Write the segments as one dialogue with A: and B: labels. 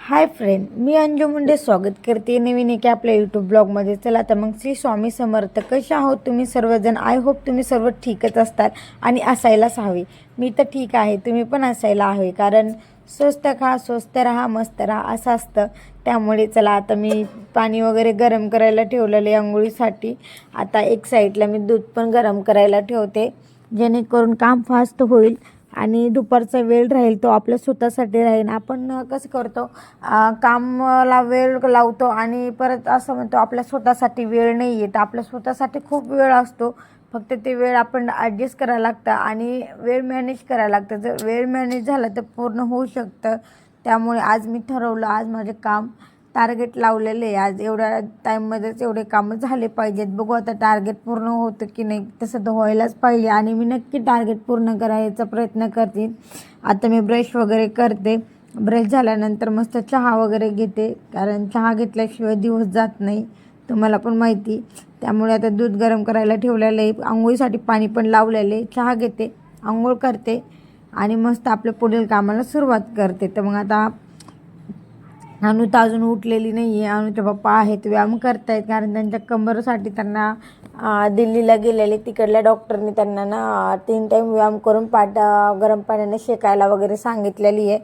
A: Hi friend, मी अंजू मुंडे स्वागत करते नवीन एका आपल्या यूट्यूब ब्लॉगमध्ये. चला तर मग श्री स्वामी समर्थ. कसे आहोत तुम्ही सर्वजण? आय होप तुम्ही सर्व ठीकच असतात आणि असायलाच हवे. मी तर ठीक आहे, तुम्ही पण असायला हवे, कारण स्वस्त खा स्वस्त राहा मस्त राहा असं असतं. त्यामुळे चला आता मी पाणी वगैरे गरम करायला ठेवलेले आंघोळीसाठी. आता एक साईडला मी दूध पण गरम करायला ठेवते, जेणेकरून काम फास्ट होईल आणि दुपारचा वेळ राहील तो आपल्या स्वतःसाठी राहील. आपण कसं करतो, कामाला वेळ लावतो आणि परत असं म्हणतो आपल्या स्वतःसाठी वेळ नाही आहे. तर आपल्या स्वतःसाठी खूप वेळ असतो, फक्त ते वेळ आपण ॲडजस्ट करायला लागतं आणि वेळ मॅनेज करायला लागतं. जर वेळ मॅनेज झाला तर पूर्ण होऊ शकतं. त्यामुळे आज मी ठरवलं, आज माझे काम टार्गेट लावलेले आहे. आज एवढ्या टाईममध्येच एवढे कामं झाले पाहिजेत. बघू आता टार्गेट पूर्ण होतं की नाही. तसं तर व्हायलाच पाहिजे आणि मी नक्की टार्गेट पूर्ण करायचा प्रयत्न करते. आता मी ब्रश वगैरे करते. ब्रश झाल्यानंतर मस्त चहा वगैरे घेते, कारण चहा घेतल्याशिवाय दिवस जात नाही, तुम्हाला पण माहिती. त्यामुळे आता दूध गरम करायला ठेवलेलं आहे, आंघोळीसाठी पाणी पण लावलेलं आहे. चहा घेते, आंघोळ करते आणि मस्त आपल्या पुढील कामाला सुरुवात करते. तर मग आता अनु तर अजून उठलेली नाही आहे. अनुचे पप्पा आहेत, व्यायाम करतायत, कारण त्यांच्या कंबरसाठी त्यांना दिल्लीला गेलेले. तिकडल्या डॉक्टरनी त्यांना ना 3 टाईम व्यायाम करून पाठ गरम पाण्याने शेकायला वगैरे सांगितलेली आहे.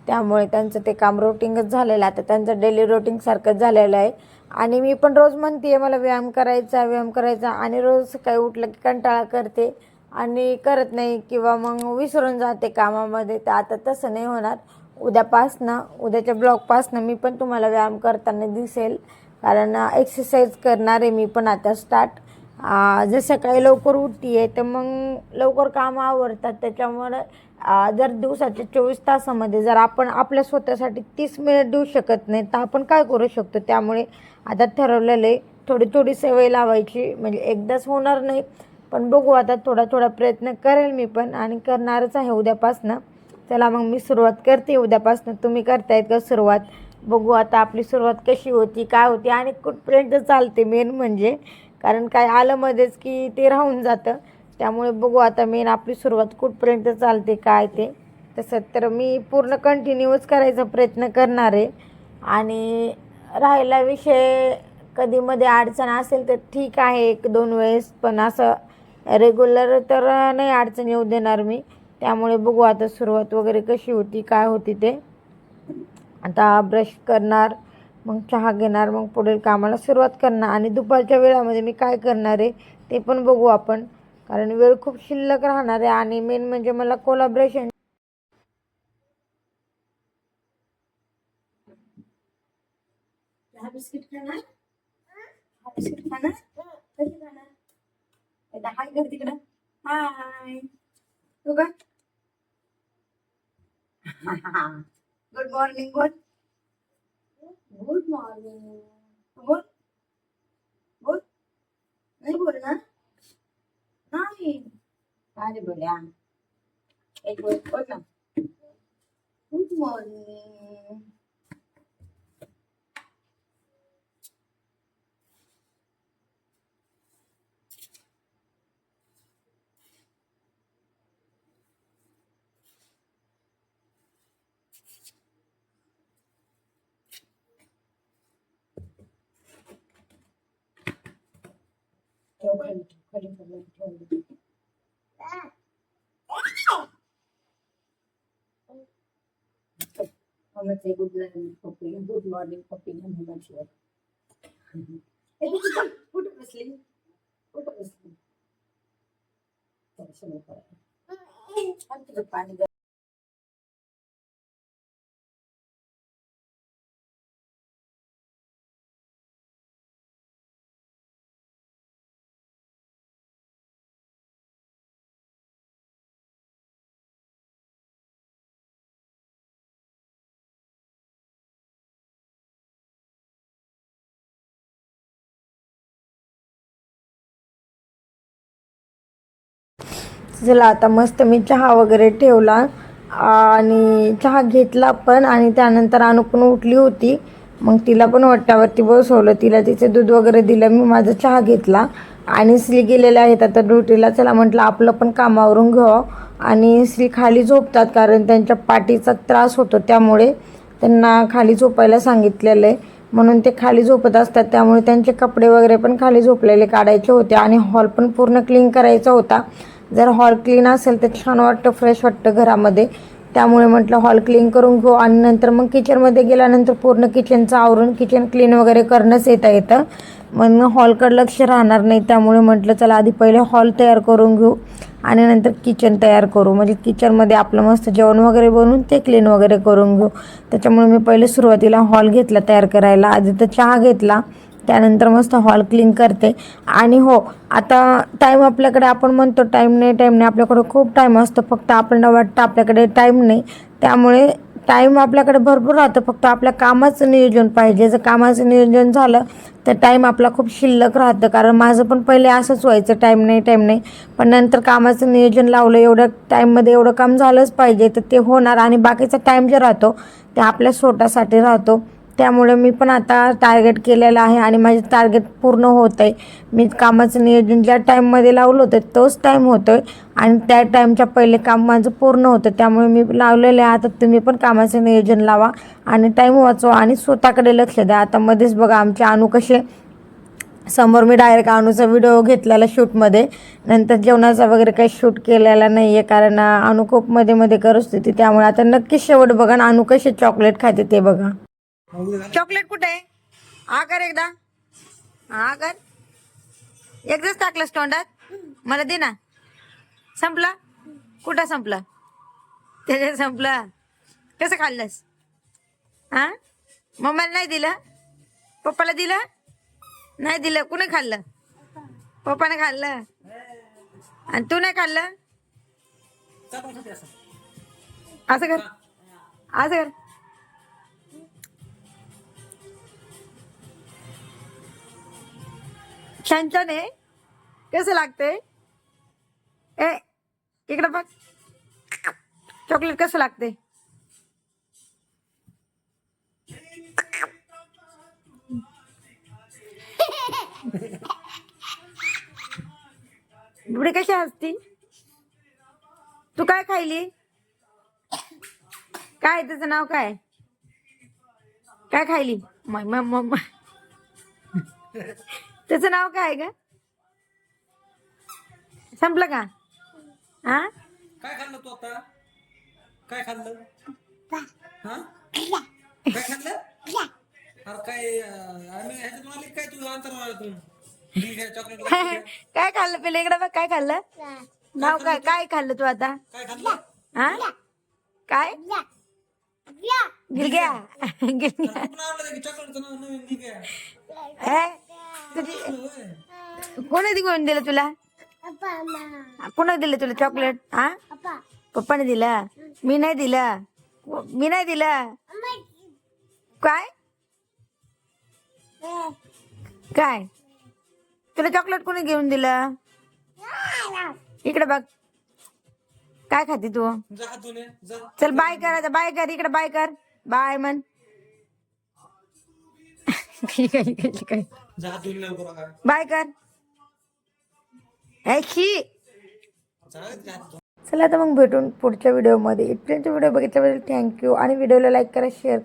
A: त्यामुळे त्यांचं ते काम रुटीनच झालेलं आहे. आता त्यांचं डेली रुटीनसारखंच झालेलं आहे. आणि मी पण रोज म्हणते आहे मला व्यायाम करायचा आणि रोज सकाळी उठलं की कंटाळा करते आणि करत नाही किंवा मग विसरून जाते कामामध्ये. तर आता तसं नाही होणार. उद्याच्या ब्लॉगपासनं मी पण तुम्हाला व्यायाम करताना दिसेल, कारण एक्सरसाइज करणार आहे मी पण आता स्टार्ट. जर सकाळी लवकर उठते आहे तर मग लवकर कामं आवरतात. त्याच्यामुळे जर दिवसाच्या 24 तासामध्ये जर आपण आपल्या स्वतःसाठी 30 मिनिट देऊ शकत नाही तर आपण काय करू शकतो. त्यामुळे आता ठरवलेलं आहे थोडी सवय लावायची, म्हणजे एकदाच होणार नाही, पण बघू आता थोडा प्रयत्न करेल मी पण आणि करणारच आहे उद्यापासनं. चला मग मी सुरुवात करते उद्यापासून. तुम्ही करतायत का सुरुवात? बघू आता आपली सुरुवात कशी होती, काय होती आणि कुठपर्यंत चालते मेन म्हणजे, कारण काय आलं मध्येच की ते राहून जातं. त्यामुळे बघू आता मेन आपली सुरुवात कुठपर्यंत चालते काय ते. तसं तर मी पूर्ण कंटिन्यूच करायचा प्रयत्न करणार आहे. आणि राहिला विषय कधी मध्ये अडचण असेल तर ठीक आहे 1-2 वेळेस, पण असं रेग्युलर तर नाही अडचण येऊ देणार मी. त्यामुळे बघू आता सुरुवात वगैरे कशी होती काय होती ते. आता ब्रश करणार, मग चहा घेणार, मग पुढील कामाला सुरुवात करणार. आणि दुपारच्या वेळामध्ये मी काय करणार आहे ते पण बघू आपण, कारण वेळ खूप शिल्लक राहणार आहे. आणि मेन म्हणजे मला कोलॅबरेशन. बिस्किट खाणार? बिस्किट खाणार? कधी खाणार? हाय कर तिकडं. हाय तू का? गुड मॉर्निंग बोल. गुड मॉर्निंग बोल. बोल. नाही बोलणार? नाही. अरे बोल्या एक बोल बोल ना. Good morning. गुड मॉर्निंग पप्पी म्हटलं. कुठं बसली? पाणी चला आता मस्त मी चहा वगैरे ठेवला आणि चहा घेतला पण. आणि त्यानंतर अनु पण उठली होती, मग तिला पण वाट्यावरती बसवलं, तिला तिचे दूध वगैरे दिलं, मी माझा चहा घेतला आणि श्री गेलेले आहेत आता ड्युटीला. चला म्हटलं आपलं पण कामावरून घ्यावं. आणि श्री खाली झोपतात कारण त्यांच्या पाठीचा त्रास होतो, त्यामुळे त्यांना खाली झोपायला सांगितलेलं आहे, म्हणून ते खाली झोपत असतात. त्यामुळे त्यांचे कपडे वगैरे पण खाली झोपलेले काढायचे होते आणि हॉल पण पूर्ण क्लीन करायचा होता. जर हॉल क्लीन असेल तर छान वाटतं, फ्रेश वाटतं घरामध्ये. त्यामुळे म्हटलं हॉल क्लीन करून घेऊ आणि नंतर मग किचनमध्ये गेल्यानंतर पूर्ण किचनचं आवरून किचन क्लीन वगैरे करणंच येतं. मग हॉलकडे लक्ष राहणार नाही. त्यामुळे म्हटलं चला आधी पहिले हॉल तयार करून घेऊ आणि नंतर किचन तयार करू. म्हणजे किचनमध्ये आपलं मस्त जेवण वगैरे बनवून ते क्लीन वगैरे करून घेऊ. त्याच्यामुळे मी पहिले सुरुवातीला हॉल घेतला तयार करायला. आधी तर चहा घेतला, त्यानंतर मस्त हॉल क्लीन करते. आणि हो, आता टाईम आपल्याकडे, आपण म्हणतो टाईम नाही, आपल्याकडे खूप टाईम असतो, फक्त आपल्याला वाटतं आपल्याकडे टाईम नाही. त्यामुळे टाईम आपल्याकडे भरपूर राहतं, फक्त आपल्या कामाचं नियोजन पाहिजे. जर कामाचं नियोजन झालं तर टाईम आपला खूप शिल्लक राहतं. कारण माझं पण पहिले असंच व्हायचं, टाईम नाही. पण नंतर कामाचं नियोजन लावलं, एवढ्या टाईममध्ये एवढं काम झालंच पाहिजे, तर ते होणार. आणि बाकीचा टाईम जे राहतो ते आपल्या स्वतःसाठी राहतो. त्यामुळे मी पण आता टार्गेट केलेलं आहे आणि माझे टार्गेट पूर्ण होत आहे. मी कामाचं नियोजन ज्या टाईममध्ये लावलं होतं तोच टाईम होतो आहे आणि त्या टाईमच्या पहिले काम माझं पूर्ण होतं. त्यामुळे मी लावलेलं आहे. आता तुम्ही पण कामाचं नियोजन लावा आणि टाईम वाचवा आणि स्वतःकडे लक्ष द्या. आता मध्येच बघा आमचे अनु कसे, समोर मी डायरेक्ट अनुचा व्हिडिओ घेतलेला शूटमध्ये, नंतर जेवणाचा वगैरे काही शूट केलेला नाही आहे कारण अनु खूप मध्ये करत होती. त्यामुळे आता नक्की शेवट बघा ना अनु कसे चॉकलेट खाते ते बघा. चॉकलेट कुठे आहे? हा कर एकदा, हा कर. एकदाच टाकलंस तोंडात, मला दे ना. संपला? कुठं संपला? त्याच्यात संपला. कसं खाल्लंस? हा, मम्माला नाही दिलं? पप्पाला दिलं? नाही दिलं. कुणी खाल्लं? पप्पाने खाल्लं आणि तू नाही खाल्लं? असं कर, असं कर. छान छान आहे. कसं लागतंय? ए इकडं बघ, चॉकलेट कसं लागते? बुडी कशी असती? तू काय खायली? काय त्याचं नाव काय? काय खायली? मम्मा त्याचं नाव काय ग? संपलं का? हा,
B: काय खाल्लं तू आता? काय खाल्लं? हा, काय खाल्लं? अरे काय आम्ही ह्याच्यातून आले काय तुझं अंतरातून चॉकलेट
A: काय खाल्लं पिले? इकडे बघ, काय खाल्लं? नाव काय? काय खाल्लं तू आता?
B: काय खाल्लं?
A: हा, काय? गिलग्या. गिलग्या.
B: कुठं आणलं की चॉकलेटचं नाव नवीन निघ्या?
A: कोणी घेऊन दिलं तुला? कोणा दिलं तुला चॉकलेट? हा, पप्पाने दिला. मी नाही दिलं. मी नाही दिलं. काय काय तुला चॉकलेट कोणी घेऊन दिलं? इकडे बघ, काय खाते तू?
B: जा हात धुणे जा.
A: चल बाय कर, बाय कर, इकडे बाय कर, बाय म्हण.
B: जा हात धुणे लवकर बघा.
A: बाय कर. ऐशी
B: जा हात धु.
A: चला आता मग भेटून पुढच्या व्हिडिओमध्ये. इथपर्यंत व्हिडिओ बघितल्याबद्दल थँक्यू आणि व्हिडिओला लाईक करा, शेअर